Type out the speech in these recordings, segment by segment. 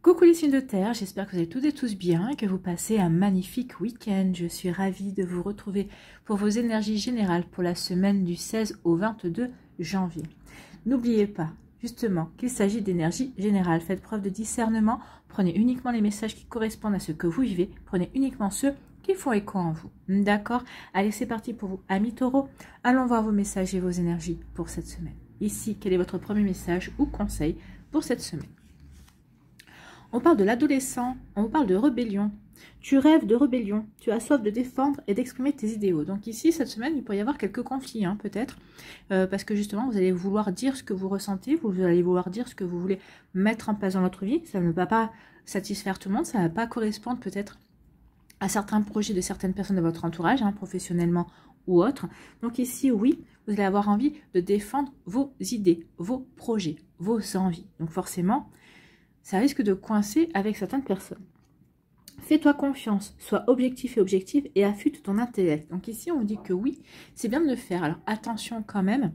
Coucou les signes de terre, j'espère que vous allez toutes et tous bien et que vous passez un magnifique week-end. Je suis ravie de vous retrouver pour vos énergies générales pour la semaine du 16 au 22 janvier. N'oubliez pas justement qu'il s'agit d'énergie générale. Faites preuve de discernement, prenez uniquement les messages qui correspondent à ce que vous vivez, prenez uniquement ceux qui font écho en vous. D'accord? Allez, c'est parti pour vous, amis taureaux. Allons voir vos messages et vos énergies pour cette semaine. Ici, quel est votre premier message ou conseil pour cette semaine? On parle de l'adolescent, on vous parle de rébellion. Tu rêves de rébellion, tu as soif de défendre et d'exprimer tes idéaux. Donc ici, cette semaine, il pourrait y avoir quelques conflits, peut-être. Parce que justement, vous allez vouloir dire ce que vous ressentez, vous allez vouloir dire ce que vous voulez mettre en place dans votre vie. Ça ne va pas satisfaire tout le monde, ça ne va pas correspondre peut-être à certains projets de certaines personnes de votre entourage, professionnellement ou autre. Donc ici, oui, vous allez avoir envie de défendre vos idées, vos projets, vos envies. Donc forcément, ça risque de coincer avec certaines personnes. Fais-toi confiance, sois objectif et objective et affûte ton intellect. Donc ici, on dit que oui, c'est bien de le faire. Alors attention quand même,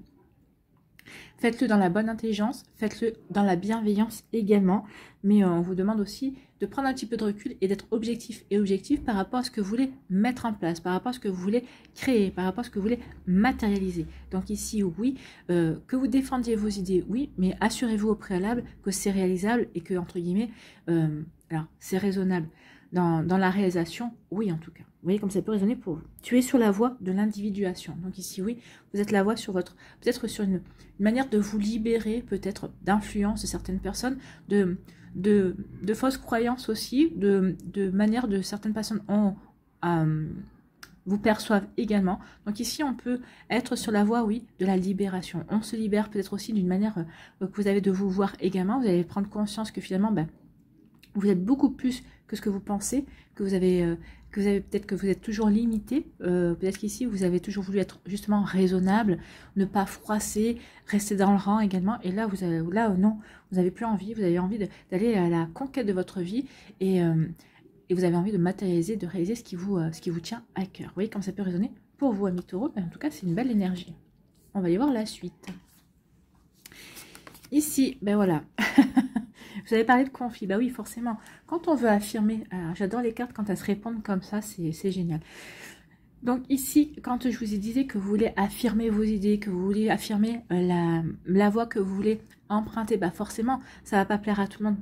faites-le dans la bonne intelligence, faites-le dans la bienveillance également. Mais on vous demande aussi de prendre un petit peu de recul et d'être objectif et objectif par rapport à ce que vous voulez mettre en place, par rapport à ce que vous voulez créer, par rapport à ce que vous voulez matérialiser. Donc ici, oui, que vous défendiez vos idées, oui, mais assurez-vous au préalable que c'est réalisable et que, entre guillemets, alors c'est raisonnable. Dans la réalisation, oui en tout cas. Vous voyez comme ça peut résonner pour vous. Tu es sur la voie de l'individuation. Donc ici, oui, vous êtes la voie sur votre, peut-être sur une manière de vous libérer, peut-être d'influence de certaines personnes, de fausses croyances aussi, de manière de certaines personnes vous perçoivent également. Donc ici, on peut être sur la voie, oui, de la libération. On se libère peut-être aussi d'une manière que vous avez de vous voir également. Vous allez prendre conscience que finalement, vous êtes beaucoup plus que ce que vous pensez, que vous avez peut-être que vous êtes toujours limité. Peut-être qu'ici, vous avez toujours voulu être justement raisonnable, ne pas froisser, rester dans le rang également. Et là, non, vous n'avez plus envie. Vous avez envie d'aller à la conquête de votre vie et vous avez envie de matérialiser, de réaliser ce qui vous tient à cœur. Vous voyez comme ça peut résonner pour vous, amis taureaux. En tout cas, c'est une belle énergie. On va y voir la suite. Ici, voilà. Vous avez parlé de conflit, oui, forcément. Quand on veut affirmer, j'adore les cartes quand elles se répondent comme ça, c'est génial. Donc ici, quand je vous ai dit que vous voulez affirmer vos idées, que vous voulez affirmer la voie que vous voulez emprunter, forcément, ça va pas plaire à tout le monde.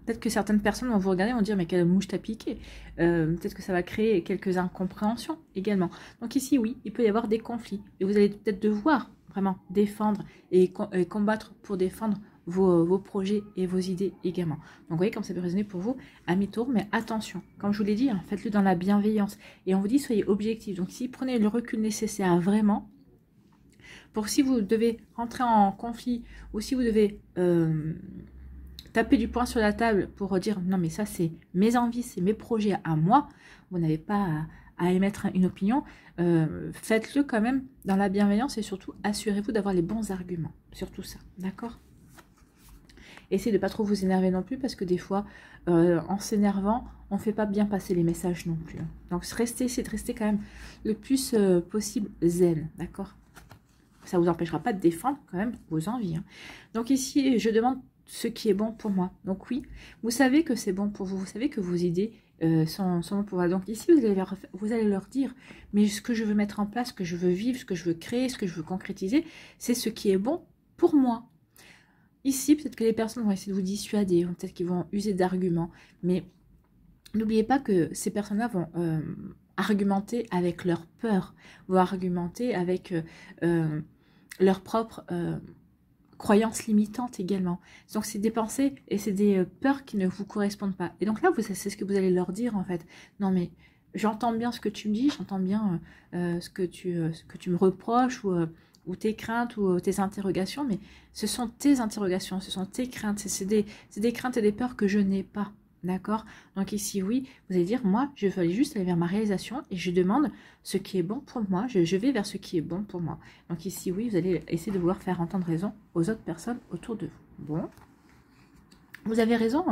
Peut-être que certaines personnes vont vous regarder et vont dire, mais quelle mouche t'as piqué. Peut-être que ça va créer quelques incompréhensions également. Donc ici, oui, il peut y avoir des conflits. Et vous allez peut-être devoir vraiment défendre et combattre pour défendre vos projets et vos idées également. Donc vous voyez comme ça peut résonner pour vous, amis taureaux, mais attention, comme je vous l'ai dit, faites-le dans la bienveillance. Et on vous dit, soyez objectifs. Donc si prenez le recul nécessaire vraiment, pour si vous devez rentrer en conflit, ou si vous devez taper du poing sur la table pour dire, non mais ça c'est mes envies, c'est mes projets à moi, vous n'avez pas à émettre une opinion, faites-le quand même dans la bienveillance et surtout assurez-vous d'avoir les bons arguments sur tout ça, d'accord ? Essayez de ne pas trop vous énerver non plus parce que des fois, en s'énervant, on ne fait pas bien passer les messages non plus. Donc, essayez de rester quand même le plus possible zen, d'accord? Ça ne vous empêchera pas de défendre quand même vos envies. Donc ici, je demande ce qui est bon pour moi. Donc oui, vous savez que c'est bon pour vous. Vous savez que vos idées sont bonnes pour vous. Donc ici, vous allez leur dire, mais ce que je veux mettre en place, ce que je veux vivre, ce que je veux créer, ce que je veux concrétiser, c'est ce qui est bon pour moi. Ici, peut-être que les personnes vont essayer de vous dissuader, peut-être qu'ils vont user d'arguments, mais n'oubliez pas que ces personnes-là vont argumenter avec leur peur, vont argumenter avec leurs propres croyances limitantes également. Donc c'est des pensées et c'est des peurs qui ne vous correspondent pas. Et donc là, c'est ce que vous allez leur dire en fait. Non mais j'entends bien ce que tu me dis, j'entends bien ce que tu me reproches ou tes craintes ou tes interrogations, mais ce sont tes interrogations, ce sont tes craintes, c'est des craintes et des peurs que je n'ai pas, d'accord? Donc ici, oui, vous allez dire, moi, je veux aller juste aller vers ma réalisation et je demande ce qui est bon pour moi, je vais vers ce qui est bon pour moi. Donc ici, oui, vous allez essayer de vouloir faire entendre raison aux autres personnes autour de vous. Bon, vous avez raison,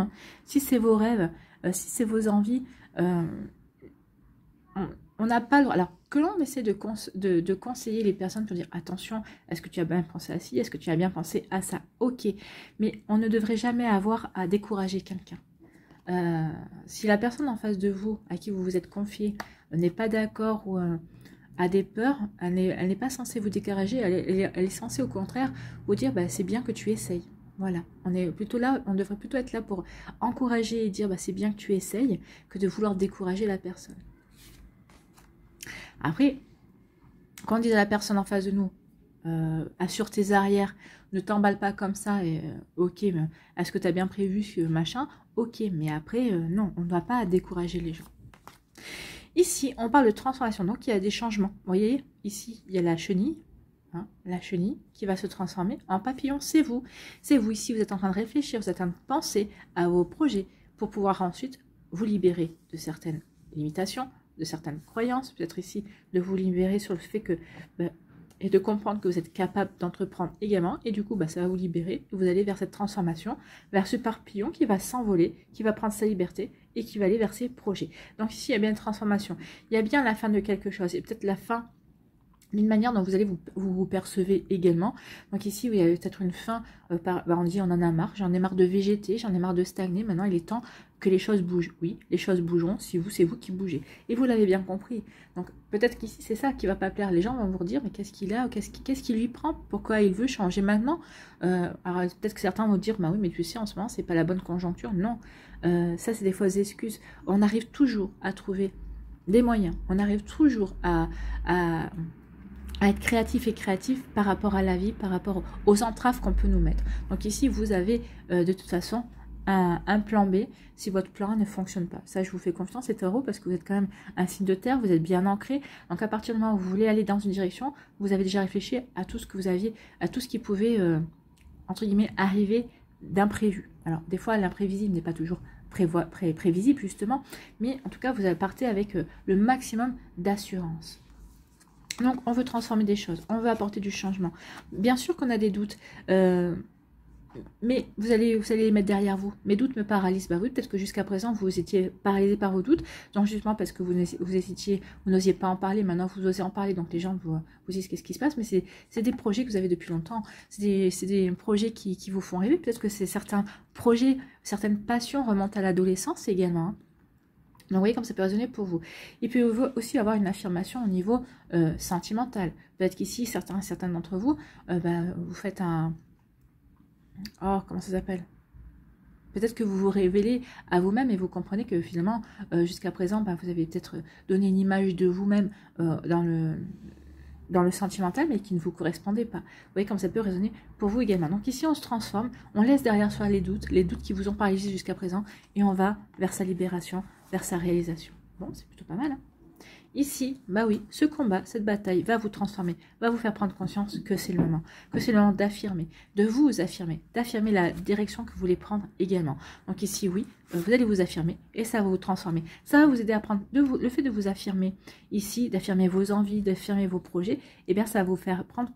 si c'est vos rêves, si c'est vos envies, on n'a pas le droit. Alors, que l'on essaie de conseiller les personnes pour dire attention, est-ce que tu as bien pensé à ci, est-ce que tu as bien pensé à ça? Ok, mais on ne devrait jamais avoir à décourager quelqu'un. Si la personne en face de vous, à qui vous vous êtes confié, n'est pas d'accord ou a des peurs, elle n'est pas censée vous décourager, elle est censée au contraire vous dire bah, c'est bien que tu essayes. Voilà, on est plutôt là, on devrait plutôt être là pour encourager et dire bah, c'est bien que tu essayes que de vouloir décourager la personne. Après, quand on dit à la personne en face de nous, assure tes arrières, ne t'emballe pas comme ça, et ok, mais est-ce que tu as bien prévu ce machin? Ok, mais après, non, on ne doit pas décourager les gens. Ici, on parle de transformation, donc il y a des changements. Vous voyez, ici, il y a la chenille, hein, la chenille qui va se transformer en papillon, c'est vous. C'est vous, ici, vous êtes en train de réfléchir, vous êtes en train de penser à vos projets pour pouvoir ensuite vous libérer de certaines limitations, de certaines croyances, peut-être ici, de vous libérer sur le fait que... et de comprendre que vous êtes capable d'entreprendre également, et du coup, ça va vous libérer, vous allez vers cette transformation, vers ce papillon qui va s'envoler, qui va prendre sa liberté, et qui va aller vers ses projets. Donc ici, il y a bien une transformation, il y a bien la fin de quelque chose, et peut-être la fin d'une manière dont vous allez vous percevez également. Donc ici, il y a peut-être une fin, on dit on en a marre, j'en ai marre de végéter, j'en ai marre de stagner, maintenant il est temps que les choses bougent. Oui, les choses bougeront si c'est vous qui bougez. Et vous l'avez bien compris. Donc peut-être qu'ici, c'est ça qui ne va pas plaire. Les gens vont vous dire, mais qu'est-ce qu'il a, qu'est-ce qui lui prend, pourquoi il veut changer maintenant? Alors peut-être que certains vont dire, bah oui, mais tu sais, en ce moment, c'est pas la bonne conjoncture. Non, ça c'est des fausses excuses. On arrive toujours à trouver des moyens, on arrive toujours à être créatif et créatif par rapport à la vie, par rapport aux entraves qu'on peut nous mettre. Donc ici, vous avez de toute façon un plan B si votre plan A ne fonctionne pas. Ça, je vous fais confiance, c'est Taureau, parce que vous êtes quand même un signe de terre, vous êtes bien ancré. Donc à partir du moment où vous voulez aller dans une direction, vous avez déjà réfléchi à tout ce que vous aviez, à tout ce qui pouvait, entre guillemets, arriver d'imprévu. Alors des fois, l'imprévisible n'est pas toujours prévisible, justement, mais en tout cas, vous partez avec le maximum d'assurance. Donc, on veut transformer des choses, on veut apporter du changement. Bien sûr qu'on a des doutes, mais vous allez les mettre derrière vous. Mes doutes me paralysent. Bah oui, peut-être que jusqu'à présent, vous étiez paralysé par vos doutes. Donc, justement, parce que vous n'osiez pas en parler. Maintenant, vous osez en parler. Donc, les gens vous disent qu'est-ce qui se passe. Mais c'est des projets que vous avez depuis longtemps. C'est des projets qui vous font rêver. Peut-être que c'est certains projets, certaines passions remontent à l'adolescence également. Hein. Donc, vous voyez comme ça peut résonner pour vous. Il peut aussi avoir une affirmation au niveau sentimental. Peut-être qu'ici, certains d'entre vous, vous faites un... Oh, comment ça s'appelle? Peut-être que vous vous révélez à vous-même et vous comprenez que finalement, jusqu'à présent, vous avez peut-être donné une image de vous-même dans le sentimental, mais qui ne vous correspondait pas. Vous voyez comme ça peut résonner pour vous également. Donc ici, on se transforme, on laisse derrière soi les doutes qui vous ont paralysé jusqu'à présent, et on va vers sa libération, vers sa réalisation. Bon, c'est plutôt pas mal, hein? Ici, bah oui, ce combat, cette bataille va vous transformer, va vous faire prendre conscience que c'est le moment d'affirmer, de vous affirmer, d'affirmer la direction que vous voulez prendre également. Donc ici, oui, vous allez vous affirmer et ça va vous transformer. Ça va vous aider à prendre, le fait de vous affirmer ici, d'affirmer vos envies, d'affirmer vos projets, eh bien ça va vous faire prendre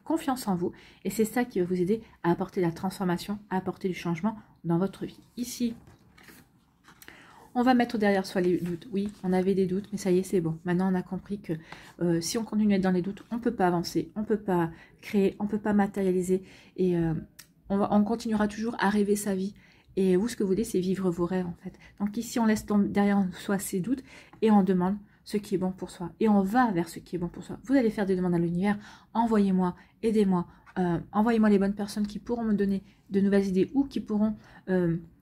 confiance en vous et c'est ça qui va vous aider à apporter la transformation, à apporter du changement dans votre vie. Ici, on va mettre derrière soi les doutes. Oui, on avait des doutes, mais ça y est, c'est bon. Maintenant, on a compris que si on continue à être dans les doutes, on ne peut pas avancer, on ne peut pas créer, on ne peut pas matérialiser. Et on continuera toujours à rêver sa vie. Et vous, ce que vous voulez, c'est vivre vos rêves, en fait. Donc ici, on laisse derrière soi ces doutes et on demande ce qui est bon pour soi. Et on va vers ce qui est bon pour soi. Vous allez faire des demandes à l'univers. Envoyez-moi, aidez-moi. Envoyez-moi les bonnes personnes qui pourront me donner de nouvelles idées ou qui pourront...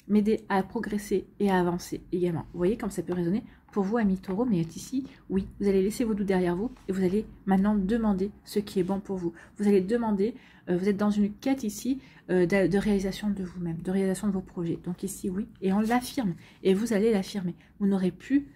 m'aider à progresser et à avancer également. Vous voyez comme ça peut résonner pour vous, amis taureaux, mais ici, oui, vous allez laisser vos doutes derrière vous et vous allez maintenant demander ce qui est bon pour vous. Vous allez demander, vous êtes dans une quête ici de réalisation de vous-même, de réalisation de vos projets. Donc ici, oui, et on l'affirme et vous allez l'affirmer. Vous n'aurez plus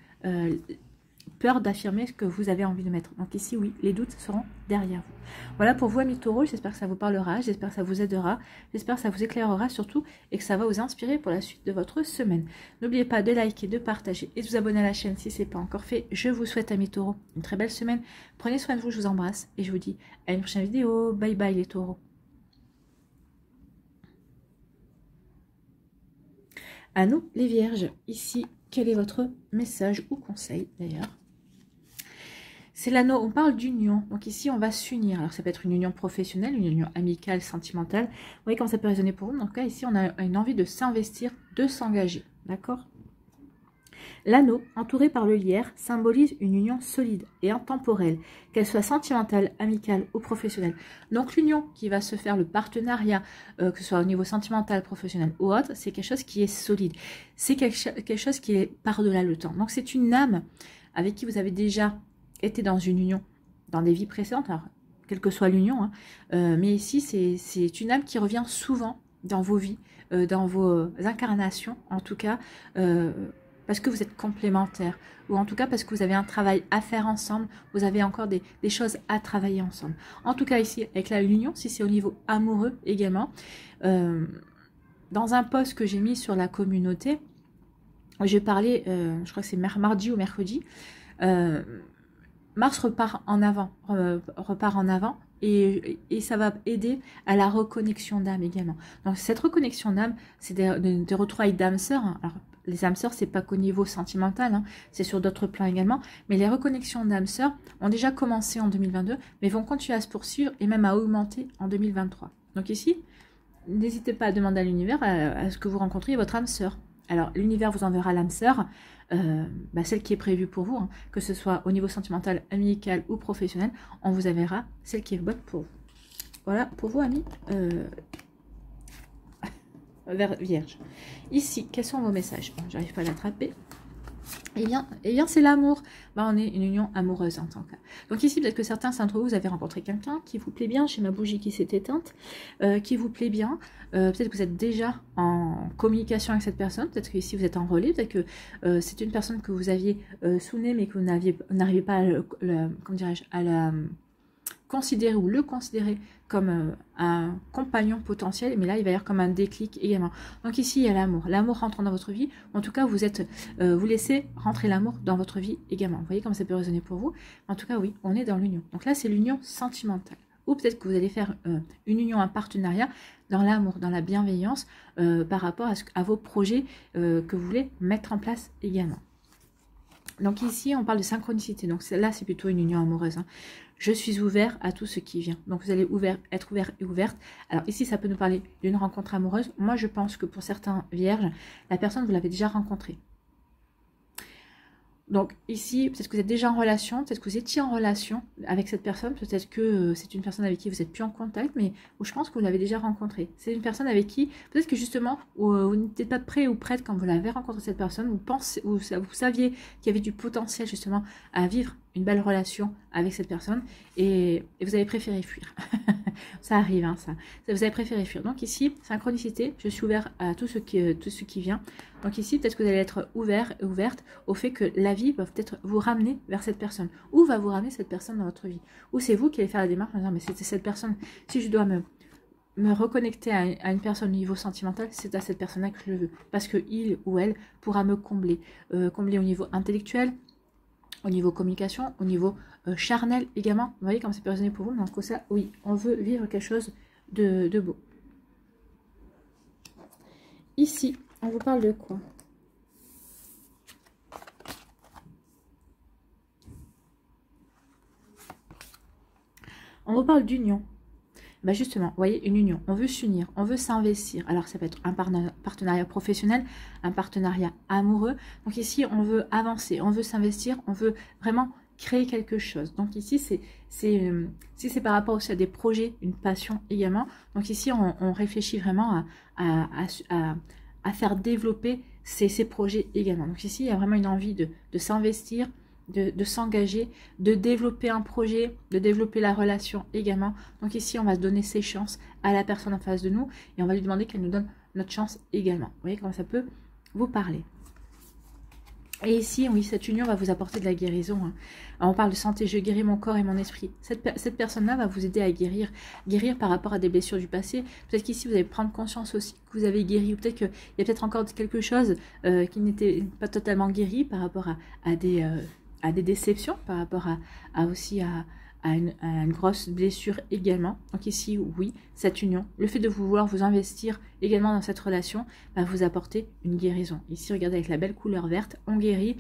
peur d'affirmer ce que vous avez envie de mettre. Donc ici, oui, les doutes seront derrière vous. Voilà pour vous, amis taureaux, j'espère que ça vous parlera, j'espère que ça vous aidera, j'espère que ça vous éclairera surtout et que ça va vous inspirer pour la suite de votre semaine. N'oubliez pas de liker, de partager et de vous abonner à la chaîne si ce n'est pas encore fait. Je vous souhaite, amis taureaux, une très belle semaine. Prenez soin de vous, je vous embrasse et je vous dis à une prochaine vidéo. Bye bye les taureaux. À nous, les vierges, ici, quel est votre message ou conseil d'ailleurs? C'est l'anneau, on parle d'union. Donc ici, on va s'unir. Alors, ça peut être une union professionnelle, une union amicale, sentimentale. Vous voyez comment ça peut résonner pour vous. Donc là, ici, on a une envie de s'investir, de s'engager. D'accord? L'anneau, entouré par le lierre, symbolise une union solide et intemporelle, qu'elle soit sentimentale, amicale ou professionnelle. Donc l'union qui va se faire, le partenariat, que ce soit au niveau sentimental, professionnel ou autre, c'est quelque chose qui est solide. C'est quelque chose qui est par-delà le temps. Donc c'est une âme avec qui vous avez déjà été dans une union, dans des vies précédentes, alors, quelle que soit l'union, hein, mais ici c'est une âme qui revient souvent dans vos vies, dans vos incarnations en tout cas, parce que vous êtes complémentaires, ou en tout cas parce que vous avez un travail à faire ensemble, vous avez encore des choses à travailler ensemble. En tout cas ici, avec la union, si c'est au niveau amoureux également, dans un post que j'ai mis sur la communauté, j'ai parlé, je crois que c'est mardi ou mercredi, Mars repart en avant, et ça va aider à la reconnexion d'âme également. Donc cette reconnexion d'âme, c'est des retrouvailles d'âmes sœurs. Hein. Alors, les âmes sœurs, c'est pas qu'au niveau sentimental, hein, c'est sur d'autres plans également. Mais les reconnexions d'âmes sœurs ont déjà commencé en 2022, mais vont continuer à se poursuivre et même à augmenter en 2023. Donc ici, n'hésitez pas à demander à l'univers à ce que vous rencontriez votre âme sœur. Alors l'univers vous enverra l'âme sœur, celle qui est prévue pour vous, hein, que ce soit au niveau sentimental, amical ou professionnel, on vous enverra celle qui est bonne pour vous. Voilà pour vous amis. Vierge. Ici, quels sont vos messages? Bon, j'arrive pas à l'attraper. Eh bien c'est l'amour. On est une union amoureuse en tant que. Donc ici, peut-être que certains d'entre vous avez rencontré quelqu'un qui vous plaît bien. Chez ma bougie qui s'est éteinte, qui vous plaît bien. Peut-être que vous êtes déjà en communication avec cette personne. Peut-être que ici vous êtes en relais. Peut-être que c'est une personne que vous aviez sous nez, mais que vous n'arrivez pas à la considérer ou le considérer comme un compagnon potentiel, mais là il va y avoir comme un déclic également. Donc ici il y a l'amour, l'amour rentrant dans votre vie, en tout cas vous laissez rentrer l'amour dans votre vie également. Vous voyez comment ça peut résonner pour vous? En tout cas oui, on est dans l'union. Donc là c'est l'union sentimentale, ou peut-être que vous allez faire une union, un partenariat dans l'amour, dans la bienveillance, par rapport à vos projets que vous voulez mettre en place également. Donc ici on parle de synchronicité, donc là c'est plutôt une union amoureuse, hein. Je suis ouvert à tout ce qui vient. Donc vous allez être ouvert et ouverte. Alors ici ça peut nous parler d'une rencontre amoureuse. Moi je pense que pour certains vierges, la personne vous l'avez déjà rencontrée. Donc ici, peut-être que vous êtes déjà en relation, peut-être que vous étiez en relation avec cette personne, peut-être que c'est une personne avec qui vous n'êtes plus en contact, mais je pense que vous l'avez déjà rencontrée. C'est une personne avec qui, peut-être que justement, vous n'étiez pas prêt ou prête quand vous l'avez rencontré cette personne, vous saviez qu'il y avait du potentiel justement à vivre une belle relation avec cette personne, et vous avez préféré fuir. Ça arrive, hein, ça. Vous avez préféré fuir. Donc ici, synchronicité, je suis ouvert à tout ce qui vient. Donc ici, peut-être que vous allez être ouvert et ouverte au fait que la vie va peut-être vous ramener vers cette personne, ou va vous ramener cette personne dans votre vie. Ou c'est vous qui allez faire la démarche en disant, mais c'était cette personne, si je dois me reconnecter à une personne au niveau sentimental, c'est à cette personne-là que je le veux. Parce que il ou elle pourra me combler. Combler au niveau intellectuel, au niveau communication, au niveau charnel également. Vous voyez comment c'est résonné pour vous. Donc ça, oui, on veut vivre quelque chose de beau. Ici, on vous parle de quoi? On vous parle d'union. Justement, vous voyez, une union. On veut s'unir, on veut s'investir. Alors, ça peut être un partenariat professionnel, un partenariat amoureux. Donc ici, on veut avancer, on veut s'investir, on veut vraiment créer quelque chose. Donc ici, c'est par rapport aussi à des projets, une passion également. Donc ici, on réfléchit vraiment à faire développer ces projets également. Donc ici, il y a vraiment une envie de s'investir, de s'engager, de développer un projet, de développer la relation également. Donc ici, on va donner ses chances à la personne en face de nous et on va lui demander qu'elle nous donne notre chance également. Vous voyez comment ça peut vous parler. Et ici, oui, cette union va vous apporter de la guérison. Hein. Alors, on parle de santé, je guéris mon corps et mon esprit. Cette personne-là va vous aider à guérir par rapport à des blessures du passé. Peut-être qu'ici, vous allez prendre conscience aussi que vous avez guéri. Ou peut-être qu'il y a peut-être encore quelque chose qui n'était pas totalement guéri par rapport à des déceptions, par rapport aussi à une grosse blessure également. Donc ici, oui, cette union, le fait de vouloir vous investir également dans cette relation va vous apporter une guérison. Ici, regardez avec la belle couleur verte, on guérit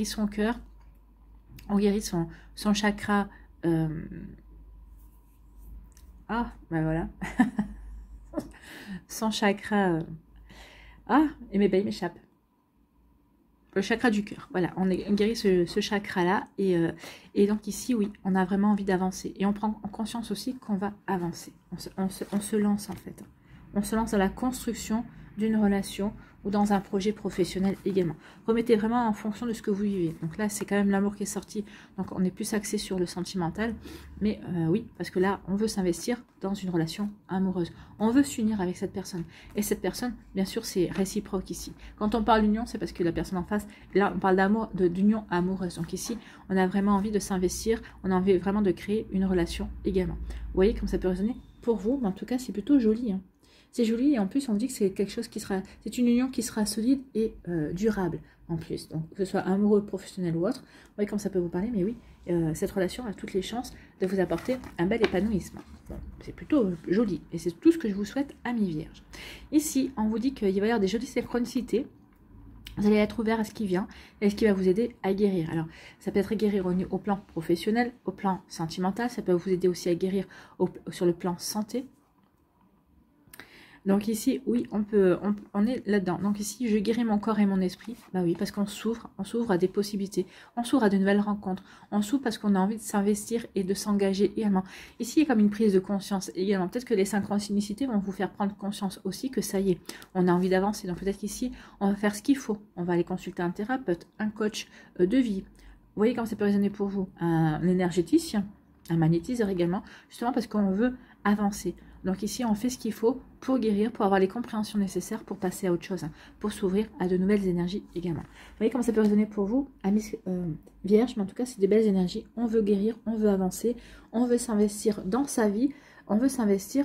son cœur, On guérit son chakra. Ah, ben voilà. Son chakra. Ah, et mes il m'échappe. Le chakra du cœur. Voilà, on guérit ce chakra-là. Et donc ici, oui, on a vraiment envie d'avancer. Et on prend conscience aussi qu'on va avancer. On se lance en fait. On se lance dans la construction d'une relation ou dans un projet professionnel également. Remettez vraiment en fonction de ce que vous vivez. Donc là, c'est quand même l'amour qui est sorti. Donc on est plus axé sur le sentimental. Mais oui, parce que là, on veut s'investir dans une relation amoureuse. On veut s'unir avec cette personne. Et cette personne, bien sûr, c'est réciproque ici. Quand on parle d'union, c'est parce que la personne en face, là, on parle d'amour, d'union amoureuse. Donc ici, on a vraiment envie de s'investir. On a envie vraiment de créer une relation également. Vous voyez comme ça peut résonner pour vous. Mais en tout cas, c'est plutôt joli, hein. C'est joli et en plus on dit que c'est quelque chose qui sera, c'est une union qui sera solide et durable en plus. Donc que ce soit amoureux, professionnel ou autre, vous voyez comme ça peut vous parler, mais oui, cette relation a toutes les chances de vous apporter un bel épanouissement. Bon, c'est plutôt joli et c'est tout ce que je vous souhaite, amis vierges. Ici, on vous dit qu'il va y avoir des jolies synchronicités. Vous allez être ouvert à ce qui vient et ce qui va vous aider à guérir. Alors, ça peut être guérir au plan professionnel, au plan sentimental, ça peut vous aider aussi à guérir sur le plan santé. Donc ici, oui, on est là-dedans. Donc ici, je guéris mon corps et mon esprit. Bah oui, parce qu'on s'ouvre à des possibilités. On s'ouvre à de nouvelles rencontres. On s'ouvre parce qu'on a envie de s'investir et de s'engager également. Ici, il y a comme une prise de conscience également. Peut-être que les synchronicités vont vous faire prendre conscience aussi que ça y est, on a envie d'avancer. Donc peut-être qu'ici, on va faire ce qu'il faut. On va aller consulter un thérapeute, un coach de vie. Vous voyez comment ça peut résonner pour vous? Un énergéticien, un magnétiseur également, justement parce qu'on veut avancer. Donc ici, on fait ce qu'il faut pour guérir, pour avoir les compréhensions nécessaires pour passer à autre chose, hein, pour s'ouvrir à de nouvelles énergies également. Vous voyez comment ça peut résonner pour vous, amis vierges, mais en tout cas, c'est des belles énergies. On veut guérir, on veut avancer, on veut s'investir dans sa vie, on veut s'investir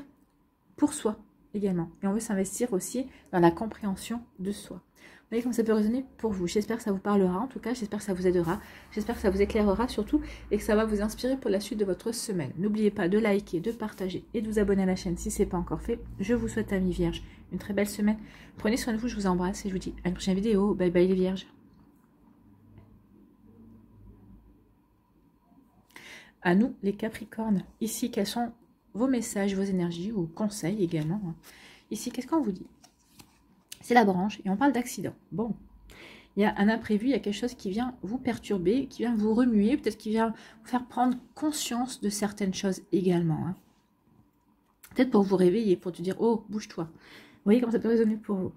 pour soi également. Et on veut s'investir aussi dans la compréhension de soi. Vous voyez comme ça peut résonner pour vous. J'espère que ça vous parlera. En tout cas, j'espère que ça vous aidera. J'espère que ça vous éclairera surtout et que ça va vous inspirer pour la suite de votre semaine. N'oubliez pas de liker, de partager et de vous abonner à la chaîne si ce n'est pas encore fait. Je vous souhaite, amis vierges, une très belle semaine. Prenez soin de vous, je vous embrasse et je vous dis à une prochaine vidéo. Bye bye les vierges. À nous les capricornes. Ici, quels sont vos messages, vos énergies ou conseils également. Ici, qu'est-ce qu'on vous dit? C'est la branche et on parle d'accident. Bon, il y a un imprévu, il y a quelque chose qui vient vous perturber, qui vient vous remuer, peut-être qui vient vous faire prendre conscience de certaines choses également. Hein. Peut-être pour vous réveiller, pour te dire, oh, bouge-toi. Vous voyez comment ça peut résonner pour vous.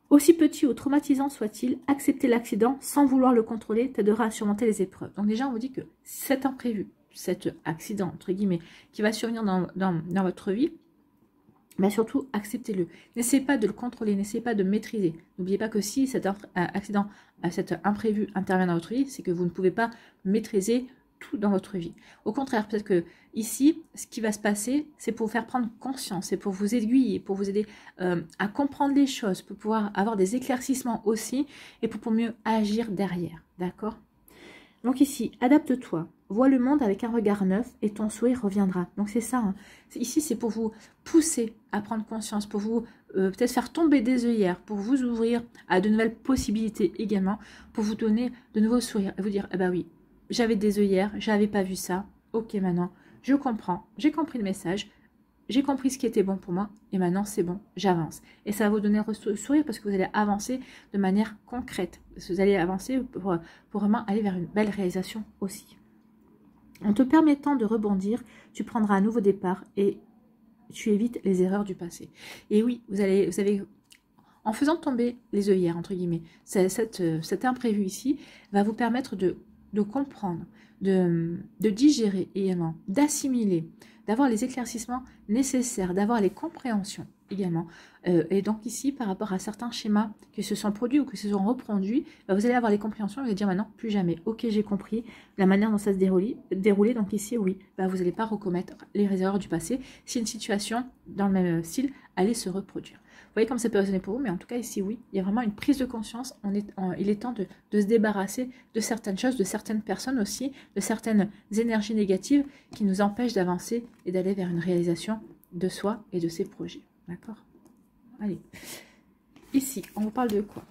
Aussi petit ou traumatisant soit-il, accepter l'accident sans vouloir le contrôler t'aidera à surmonter les épreuves. Donc déjà, on vous dit que cet imprévu, cet accident, entre guillemets, qui va survenir dans votre vie, mais surtout, acceptez-le. N'essayez pas de le contrôler, n'essayez pas de maîtriser. N'oubliez pas que si cet accident, cet imprévu intervient dans votre vie, c'est que vous ne pouvez pas maîtriser tout dans votre vie. Au contraire, peut-être que ici, ce qui va se passer, c'est pour vous faire prendre conscience, c'est pour vous aiguiller, pour vous aider à comprendre les choses, pour pouvoir avoir des éclaircissements aussi, et pour mieux agir derrière. D'accord ? Donc ici, adapte-toi, vois le monde avec un regard neuf et ton sourire reviendra. Donc c'est ça, hein. Ici c'est pour vous pousser à prendre conscience, pour vous peut-être faire tomber des œillères, pour vous ouvrir à de nouvelles possibilités également, pour vous donner de nouveaux sourires et vous dire, ah bah oui, j'avais des œillères, j'avais pas vu ça, ok maintenant, je comprends, j'ai compris le message, j'ai compris ce qui était bon pour moi et maintenant c'est bon, j'avance. Et ça va vous donner le sourire parce que vous allez avancer de manière concrète. Vous allez avancer pour vraiment aller vers une belle réalisation aussi. En te permettant de rebondir, tu prendras un nouveau départ et tu évites les erreurs du passé. Et oui, vous avez, en faisant tomber les œillères, entre guillemets, cet imprévu ici va vous permettre de comprendre, de digérer également, d'assimiler, d'avoir les éclaircissements nécessaires, d'avoir les compréhensions également. Et donc ici, par rapport à certains schémas qui se sont produits ou qui se sont reproduits, vous allez avoir les compréhensions et vous allez dire maintenant, plus jamais. Ok, j'ai compris la manière dont ça se déroulait. Donc ici, oui, vous n'allez pas recommettre les erreurs du passé si une situation dans le même style allait se reproduire. Vous voyez comme ça peut résonner pour vous, mais en tout cas ici, oui, il y a vraiment une prise de conscience. Il est temps de se débarrasser de certaines choses, de certaines personnes aussi, de certaines énergies négatives qui nous empêchent d'avancer et d'aller vers une réalisation de soi et de ses projets. D'accord? Allez. Ici, on vous parle de quoi?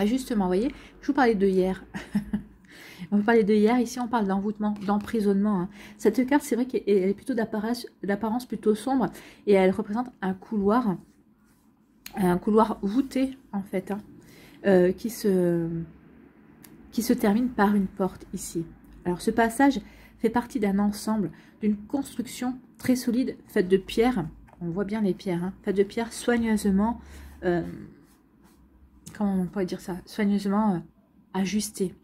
Justement, vous voyez, je vous parlais de hier. On peut parler de hier, ici on parle d'envoûtement, d'emprisonnement. Hein. Cette carte, c'est vrai qu'elle est plutôt d'apparence plutôt sombre et elle représente un couloir voûté en fait, hein, qui se termine par une porte ici. Alors ce passage fait partie d'un ensemble, d'une construction très solide, faite de pierres, on voit bien les pierres, hein, faite de pierres soigneusement, comment on pourrait dire ça, soigneusement ajustées.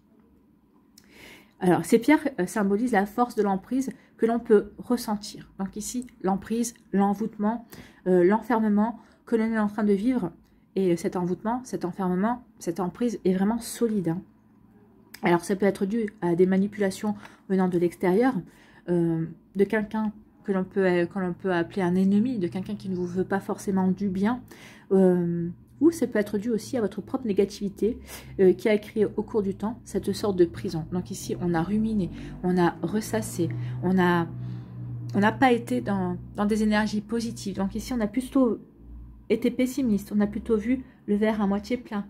Alors ces pierres symbolisent la force de l'emprise que l'on peut ressentir. Donc ici, l'emprise, l'envoûtement, l'enfermement que l'on est en train de vivre, et cet envoûtement, cet enfermement, cette emprise est vraiment solide, hein. Alors, ça peut être dû à des manipulations venant de l'extérieur, de quelqu'un que l'on peut appeler un ennemi, de quelqu'un qui ne vous veut pas forcément du bien, ou ça peut être dû aussi à votre propre négativité qui a créé au cours du temps cette sorte de prison. Donc ici, on a ruminé, on a ressassé, on n'a pas été dans des énergies positives. Donc ici, on a plutôt été pessimiste, on a plutôt vu le verre à moitié plein.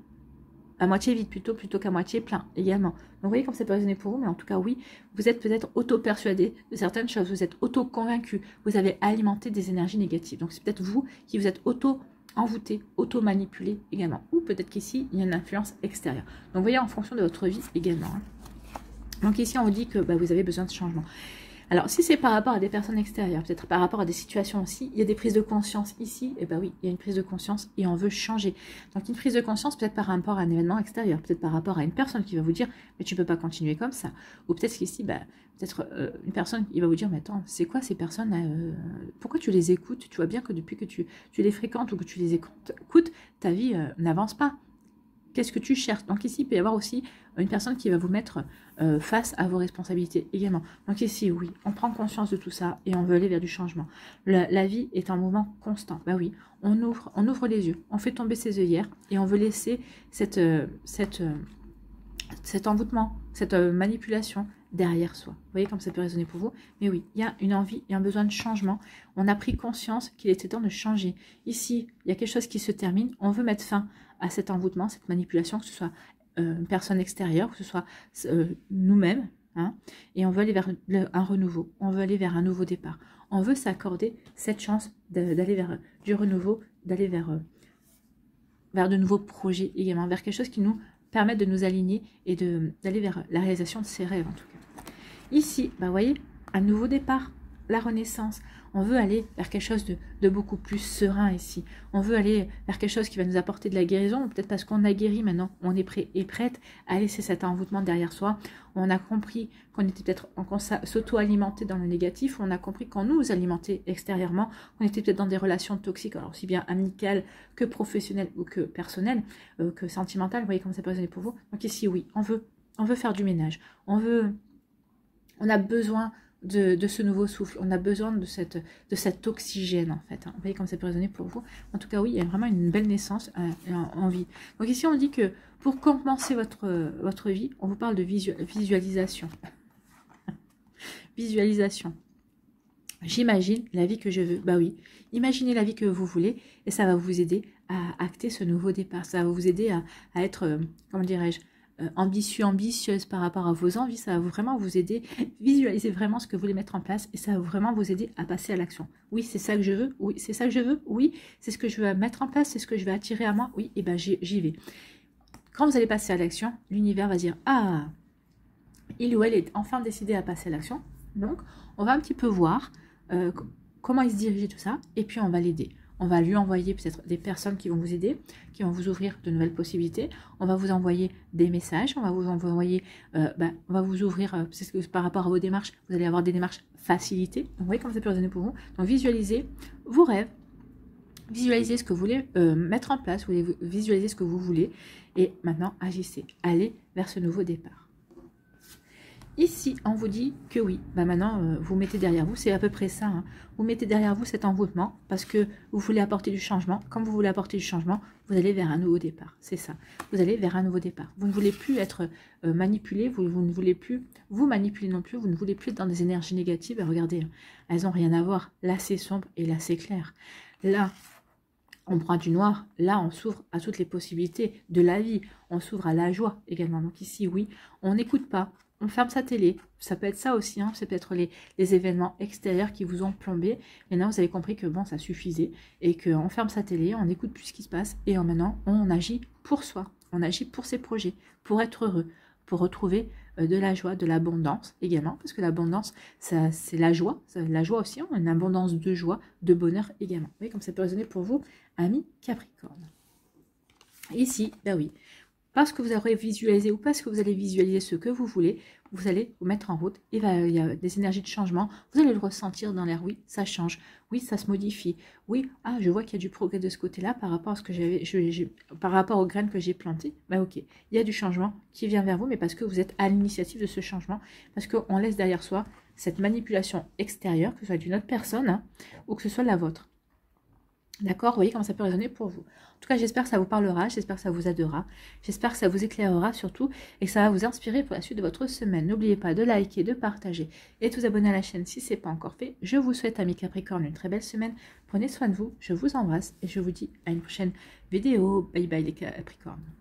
À moitié vide plutôt qu'à moitié plein également. Donc vous voyez comme ça peut résonner pour vous, mais en tout cas oui, vous êtes peut-être auto-persuadé de certaines choses, vous êtes auto-convaincu, vous avez alimenté des énergies négatives. Donc c'est peut-être vous qui vous êtes auto-envoûté, auto-manipulé également. Ou peut-être qu'ici, il y a une influence extérieure. Donc vous voyez en fonction de votre vie également. Hein. Donc ici on vous dit que vous avez besoin de changement. Alors, si c'est par rapport à des personnes extérieures, peut-être par rapport à des situations aussi, il y a des prises de conscience ici, et oui, il y a une prise de conscience et on veut changer. Donc, une prise de conscience peut-être par rapport à un événement extérieur, peut-être par rapport à une personne qui va vous dire, mais tu ne peux pas continuer comme ça. Ou peut-être qu'ici, peut-être une personne qui va vous dire, mais attends, c'est quoi ces personnes, pourquoi tu les écoutes? Tu vois bien que depuis que tu les fréquentes ou que tu les écoutes, ta vie n'avance pas. Qu'est-ce que tu cherches? Donc ici, il peut y avoir aussi une personne qui va vous mettre face à vos responsabilités également. Donc ici, oui, on prend conscience de tout ça et on veut aller vers du changement. La vie est un mouvement constant. Oui, on ouvre les yeux, on fait tomber ses œillères et on veut laisser cet envoûtement, cette manipulation derrière soi. Vous voyez comme ça peut résonner pour vous? Mais oui, il y a une envie, il y a un besoin de changement. On a pris conscience qu'il était temps de changer. Ici, il y a quelque chose qui se termine. On veut mettre fin à cet envoûtement, cette manipulation, que ce soit une personne extérieure, que ce soit nous-mêmes. Hein, et on veut aller vers un renouveau. On veut aller vers un nouveau départ. On veut s'accorder cette chance d'aller vers du renouveau, d'aller vers de nouveaux projets également, vers quelque chose qui nous permettent de nous aligner et d'aller vers la réalisation de ses rêves en tout cas. Ici, vous voyez, un nouveau départ, la renaissance. On veut aller vers quelque chose de beaucoup plus serein ici. On veut aller vers quelque chose qui va nous apporter de la guérison, peut-être parce qu'on a guéri maintenant, on est prêt et prête à laisser cet envoûtement derrière soi. On a compris qu'on était peut-être, qu'on s'auto-alimentait dans le négatif, on a compris qu'on nous alimentait extérieurement, on était peut-être dans des relations toxiques, alors aussi bien amicales que professionnelles ou que personnelles, que sentimentales. Vous voyez comment ça peut résonner pour vous? Donc ici, oui, on veut faire du ménage. On a besoin de ce nouveau souffle, on a besoin de cet oxygène en fait. Hein. Vous voyez comme ça peut résonner pour vous? En tout cas oui, il y a vraiment une belle naissance en vie. Donc ici on dit que pour compenser votre vie, on vous parle de visualisation. Visualisation. J'imagine la vie que je veux. Oui, imaginez la vie que vous voulez et ça va vous aider à acter ce nouveau départ. Ça va vous aider à être, comment dirais-je, ambitieuse par rapport à vos envies, ça va vraiment vous aider, visualiser vraiment ce que vous voulez mettre en place et ça va vraiment vous aider à passer à l'action. Oui, c'est ça que je veux, oui, c'est ça que je veux, oui, c'est ce que je veux mettre en place, c'est ce que je vais attirer à moi, oui, et j'y vais. Quand vous allez passer à l'action, l'univers va dire, ah, il ou elle est enfin décidé à passer à l'action, donc on va un petit peu voir comment il se diriger tout ça et puis on va l'aider. On va lui envoyer peut-être des personnes qui vont vous aider, qui vont vous ouvrir de nouvelles possibilités. On va vous envoyer des messages, on va vous envoyer, on va vous ouvrir, parce que par rapport à vos démarches, vous allez avoir des démarches facilitées. Donc vous voyez comment ça peut résonner pour vous. Donc visualisez vos rêves, visualisez ce que vous voulez mettre en place, visualisez ce que vous voulez, et maintenant agissez, allez vers ce nouveau départ. Ici, on vous dit que oui, maintenant, vous mettez derrière vous, c'est à peu près ça, hein. Vous mettez derrière vous cet envoûtement parce que vous voulez apporter du changement. Comme vous voulez apporter du changement, vous allez vers un nouveau départ, c'est ça. Vous allez vers un nouveau départ. Vous ne voulez plus être manipulé, vous ne voulez plus vous manipuler non plus, vous ne voulez plus être dans des énergies négatives. Regardez, elles n'ont rien à voir. Là, c'est sombre et là, c'est clair. Là, on prend du noir, là on s'ouvre à toutes les possibilités de la vie, on s'ouvre à la joie également. Donc ici, oui, on n'écoute pas on ferme sa télé. Ça peut être ça aussi, hein. C'est peut-être les événements extérieurs qui vous ont plombé. Maintenant, vous avez compris que bon, ça suffisait et qu'on ferme sa télé, on n'écoute plus ce qui se passe et maintenant, on agit pour soi. On agit pour ses projets, pour être heureux, pour retrouver de la joie, de l'abondance également, parce que l'abondance, c'est la joie aussi, hein, une abondance de joie, de bonheur également. Vous voyez comme ça peut résonner pour vous, amis Capricorne. Ici, ben oui, parce que vous aurez visualisé ou parce que vous allez visualiser ce que vous voulez, vous allez vous mettre en route. Il y a des énergies de changement. Vous allez le ressentir dans l'air. Oui, ça change. Oui, ça se modifie. Oui, ah, je vois qu'il y a du progrès de ce côté-là par rapport à ce que par rapport aux graines que j'ai plantées. Ben ok, il y a du changement qui vient vers vous, mais parce que vous êtes à l'initiative de ce changement, parce qu'on laisse derrière soi cette manipulation extérieure, que ce soit d'une autre personne hein, ou que ce soit la vôtre. D'accord, vous voyez comment ça peut résonner pour vous. En tout cas, j'espère que ça vous parlera, j'espère que ça vous aidera, j'espère que ça vous éclairera surtout et que ça va vous inspirer pour la suite de votre semaine. N'oubliez pas de liker, de partager et de vous abonner à la chaîne si ce n'est pas encore fait. Je vous souhaite, amis Capricorne, une très belle semaine. Prenez soin de vous, je vous embrasse et je vous dis à une prochaine vidéo. Bye bye les Capricornes.